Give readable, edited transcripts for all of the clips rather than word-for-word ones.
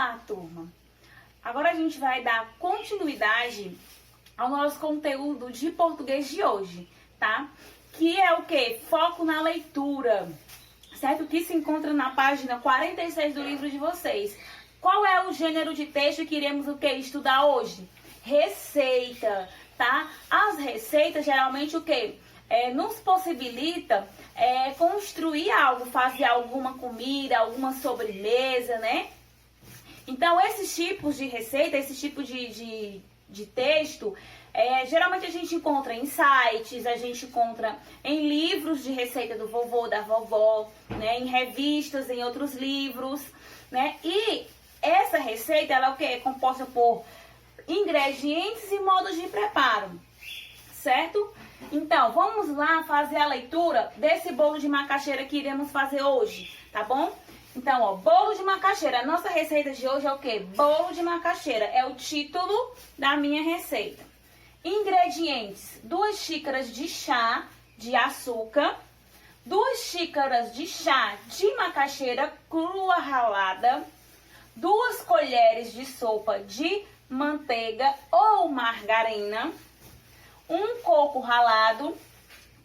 Olá, turma! Agora a gente vai dar continuidade ao nosso conteúdo de português de hoje, tá? Que é o quê? Foco na leitura, certo? Que se encontra na página 46 do livro de vocês. Qual é o gênero de texto que iremos o quê? Estudar hoje? Receita, tá? As receitas geralmente o quê? Nos possibilita construir algo, fazer alguma comida, alguma sobremesa, né? Então, esses tipos de receita, esse tipo de texto, geralmente a gente encontra em sites, a gente encontra em livros de receita do vovô, da vovó, né? Em revistas, em outros livros, né? E essa receita, ela é o quê? É composta por ingredientes e modos de preparo, certo? Então, vamos lá fazer a leitura desse bolo de macaxeira que iremos fazer hoje, tá bom? Então, ó, bolo de macaxeira. A nossa receita de hoje é o quê? Bolo de macaxeira. É o título da minha receita. Ingredientes: 2 xícaras de chá de açúcar, 2 xícaras de chá de macaxeira crua ralada, 2 colheres de sopa de manteiga ou margarina, 1 coco ralado,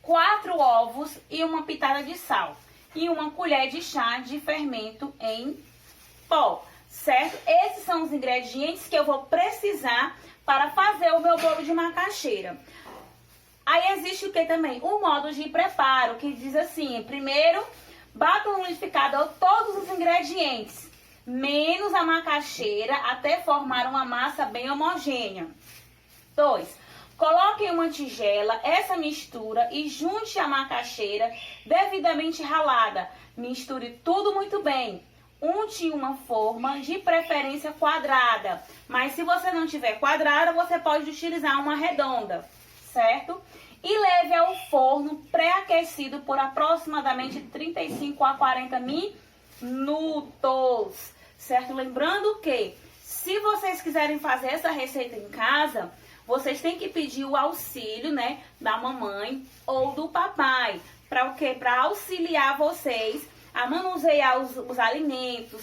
4 ovos e uma pitada de sal. E 1 colher de chá de fermento em pó, certo? Esses são os ingredientes que eu vou precisar para fazer o meu bolo de macaxeira. Aí existe o que também? O modo de preparo, que diz assim: primeiro, bata no liquidificador todos os ingredientes, menos a macaxeira, até formar uma massa bem homogênea. 2. Coloque em uma tigela essa mistura e junte a macaxeira devidamente ralada. Misture tudo muito bem. Unte uma forma, de preferência quadrada. Mas se você não tiver quadrada, você pode utilizar uma redonda, certo? E leve ao forno pré-aquecido por aproximadamente 35 a 40 minutos, certo? Lembrando que, se vocês quiserem fazer essa receita em casa, vocês têm que pedir o auxílio, né, da mamãe ou do papai. Para o quê? Para auxiliar vocês a manusear os alimentos,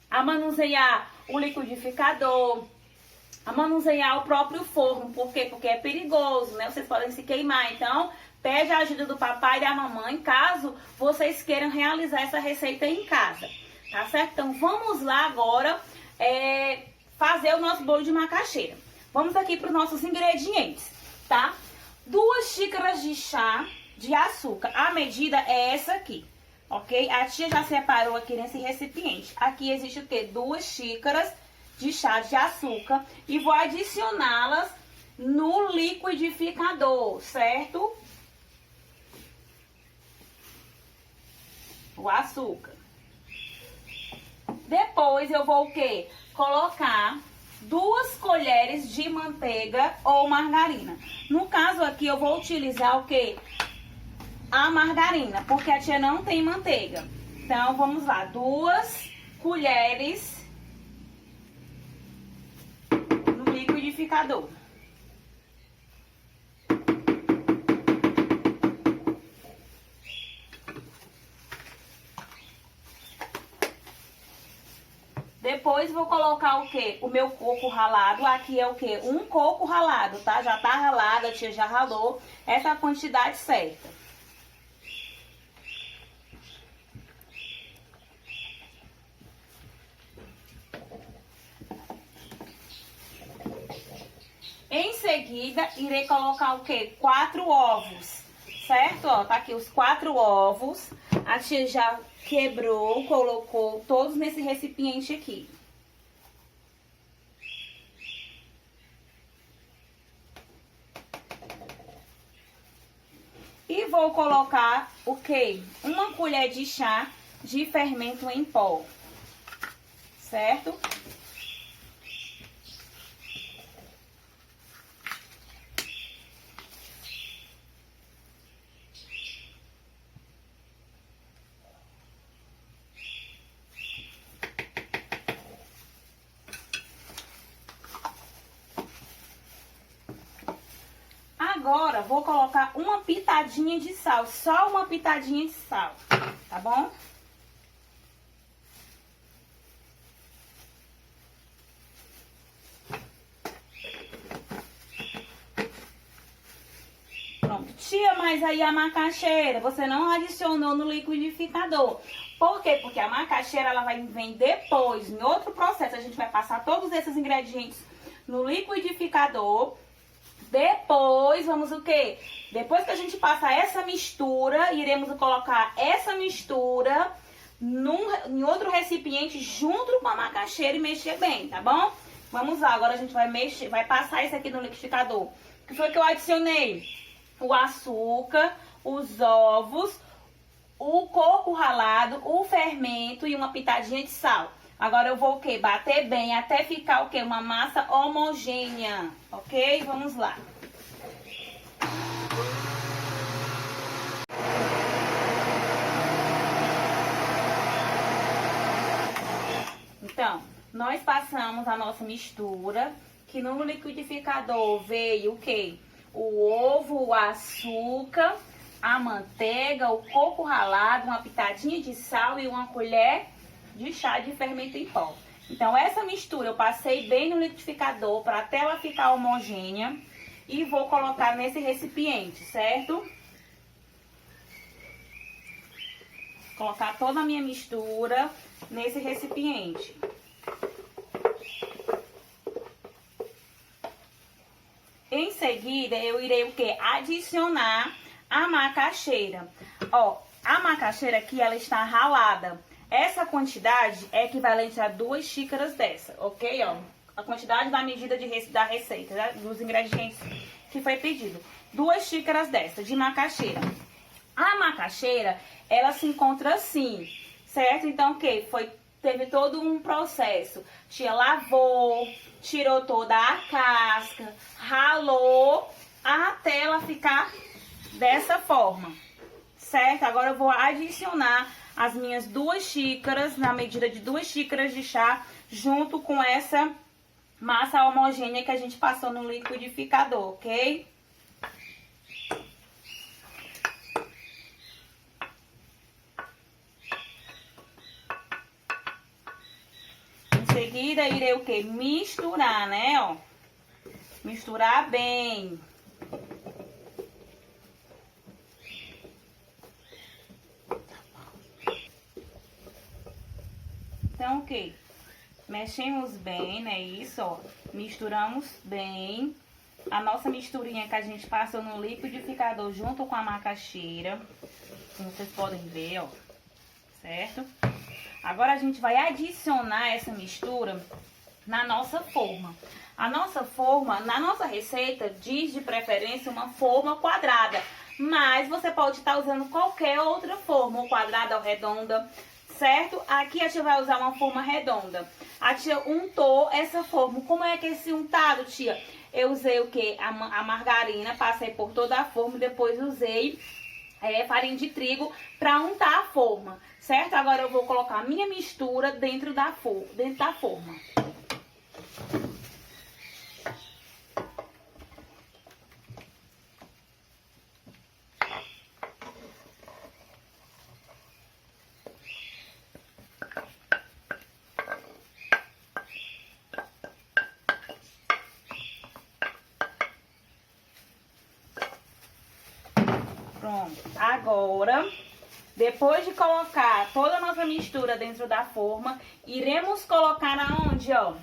a manusear o liquidificador, a manusear o próprio forno. Por quê? Porque é perigoso, né? Vocês podem se queimar. Então, pede a ajuda do papai e da mamãe, caso vocês queiram realizar essa receita em casa. Tá certo? Então, vamos lá agora fazer o nosso bolo de macaxeira. Vamos aqui para os nossos ingredientes, tá? 2 xícaras de chá de açúcar. A medida é essa aqui, ok? A tia já separou aqui nesse recipiente. Aqui existe o quê? 2 xícaras de chá de açúcar. E vou adicioná-las no liquidificador, certo? O açúcar. Depois eu vou o quê? Colocar 2 colheres de manteiga ou margarina. No caso aqui eu vou utilizar o quê? A margarina, porque a tia não tem manteiga. Então vamos lá, 2 colheres no liquidificador. Depois vou colocar o quê? O meu coco ralado. Aqui é o quê? 1 coco ralado, tá? Já tá ralado, a tia já ralou. Essa é a quantidade certa. Em seguida, irei colocar o quê? 4 ovos, certo? Ó, tá aqui os 4 ovos. A tia já quebrou, colocou todos nesse recipiente aqui. E vou colocar o quê? 1 colher de chá de fermento em pó, certo? Agora, vou colocar uma pitadinha de sal, só uma pitadinha de sal, tá bom? mas aí a macaxeira você não adicionou no liquidificador. Por quê? Porque a macaxeira ela vem depois, em outro processo. A gente vai passar todos esses ingredientes no liquidificador. Depois, vamos o quê? Depois que a gente passa essa mistura, iremos colocar essa mistura em outro recipiente junto com a macaxeira e mexer bem, tá bom? Vamos lá, agora a gente vai passar isso aqui no liquidificador. O que foi que eu adicionei? O açúcar, os ovos, o coco ralado, o fermento e uma pitadinha de sal. Agora eu vou o quê? Bater bem até ficar o quê? Uma massa homogênea, ok? Vamos lá. Então, nós passamos a nossa mistura, que no liquidificador veio o quê? O ovo, o açúcar, a manteiga, o coco ralado, uma pitadinha de sal e uma colher de chá de fermento em pó. Então, essa mistura eu passei bem no liquidificador para até ela ficar homogênea e vou colocar nesse recipiente, certo? Colocar toda a minha mistura nesse recipiente. Em seguida, eu irei o quê? Adicionar a macaxeira. Ó, a macaxeira aqui, ela está ralada. Essa quantidade é equivalente a 2 xícaras dessa, ok? Ó, a quantidade da medida da receita, né? Dos ingredientes que foi pedido. 2 xícaras dessa de macaxeira. A macaxeira, ela se encontra assim, certo? Então, o que? Teve todo um processo. Tia lavou, tirou toda a casca, ralou até ela ficar dessa forma, certo? Agora eu vou adicionar as minhas 2 xícaras, na medida de 2 xícaras de chá, junto com essa massa homogênea que a gente passou no liquidificador, ok? Em seguida, irei o quê? Misturar, né, ó? Misturar bem. Então, o quê? Mexemos bem, né? Isso, ó. Misturamos bem. A nossa misturinha que a gente passou no liquidificador junto com a macaxeira. Como vocês podem ver, ó. Certo? Agora a gente vai adicionar essa mistura na nossa forma. A nossa forma, na nossa receita, diz de preferência uma forma quadrada. Mas você pode estar usando qualquer outra forma, ou quadrada ou redonda, certo? Aqui a tia vai usar uma forma redonda. A tia untou essa forma. Como é que é esse untado, tia? Eu usei o quê? A margarina, passei por toda a forma e depois usei farinha de trigo para untar a forma, certo? Agora eu vou colocar a minha mistura dentro da forma. Pronto, agora, depois de colocar toda a nossa mistura dentro da forma, iremos colocar aonde, ó?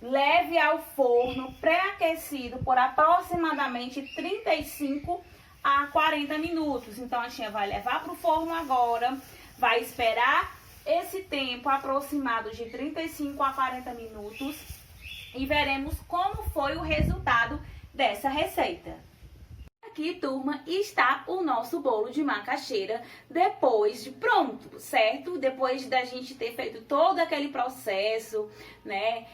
Leve ao forno pré-aquecido por aproximadamente 35 a 40 minutos. Então, a tia vai levar para o forno agora, vai esperar esse tempo aproximado de 35 a 40 minutos e veremos como foi o resultado dessa receita. Aqui, turma, está o nosso bolo de macaxeira depois de pronto, certo? Depois da gente ter feito todo aquele processo, né?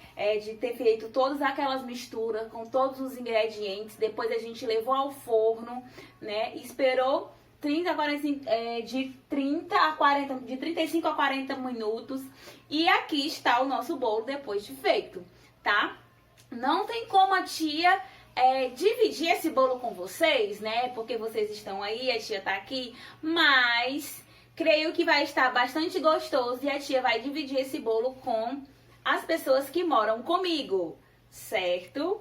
De ter feito todas aquelas misturas com todos os ingredientes. Depois a gente levou ao forno, né? Esperou 35 a 40 minutos. E aqui está o nosso bolo depois de feito, tá? Não tem como a tia dividir esse bolo com vocês, né? Porque vocês estão aí, a tia tá aqui, mas creio que vai estar bastante gostoso e a tia vai dividir esse bolo com as pessoas que moram comigo, certo?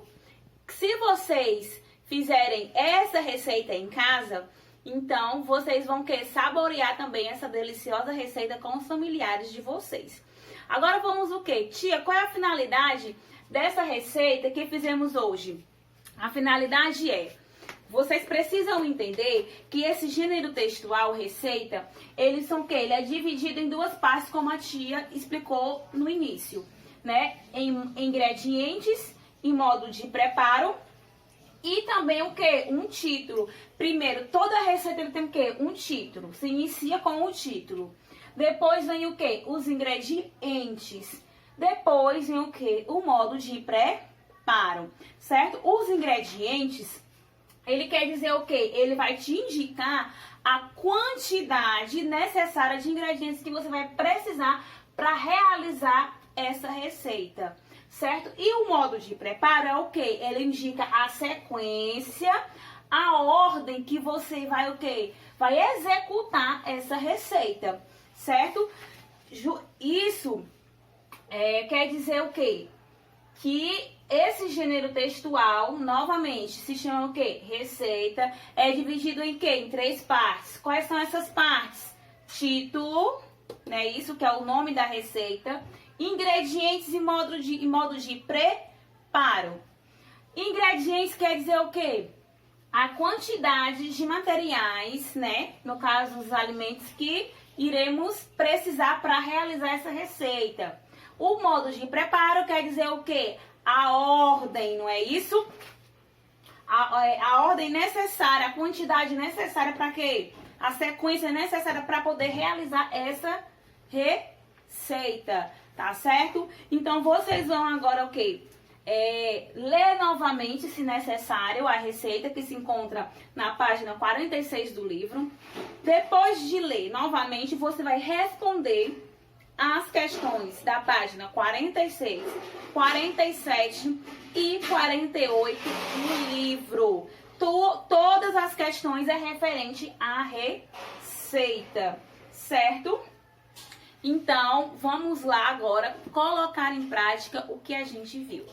Se vocês fizerem essa receita em casa, então vocês vão querer saborear também essa deliciosa receita com os familiares de vocês. Agora vamos o quê? Tia, qual é a finalidade dessa receita que fizemos hoje? A finalidade é, vocês precisam entender que esse gênero textual, receita, eles são o quê? Ele é dividido em duas partes, como a tia explicou no início, né? Em ingredientes, em modo de preparo e também o quê? Um título. Primeiro, toda receita tem o quê? Um título. Se inicia com o título. Depois vem o quê? Os ingredientes. Depois vem o quê? O modo de preparo, certo? Os ingredientes, ele quer dizer o quê? Ele vai te indicar a quantidade necessária de ingredientes que você vai precisar para realizar essa receita, certo? E o modo de preparo é o quê? Ele indica a sequência, a ordem que você vai o quê? Vai executar essa receita, certo? Isso quer dizer o quê? Que esse gênero textual, novamente, se chama o quê? Receita. É dividido em quê? Em 3 partes. Quais são essas partes? Título, né? Isso que é o nome da receita. Ingredientes e modo de preparo. Ingredientes quer dizer o quê? A quantidade de materiais, né? No caso, os alimentos que iremos precisar para realizar essa receita. O modo de preparo quer dizer o quê? A ordem, não é isso? A ordem necessária, a quantidade necessária para quê? A sequência necessária para poder realizar essa receita, tá certo? Então, vocês vão agora o quê? Ler novamente, se necessário, a receita que se encontra na página 46 do livro. Depois de ler novamente, você vai responder as questões da página 46, 47 e 48 do livro. Todas as questões é referente à receita, certo? Então, vamos lá agora colocar em prática o que a gente viu.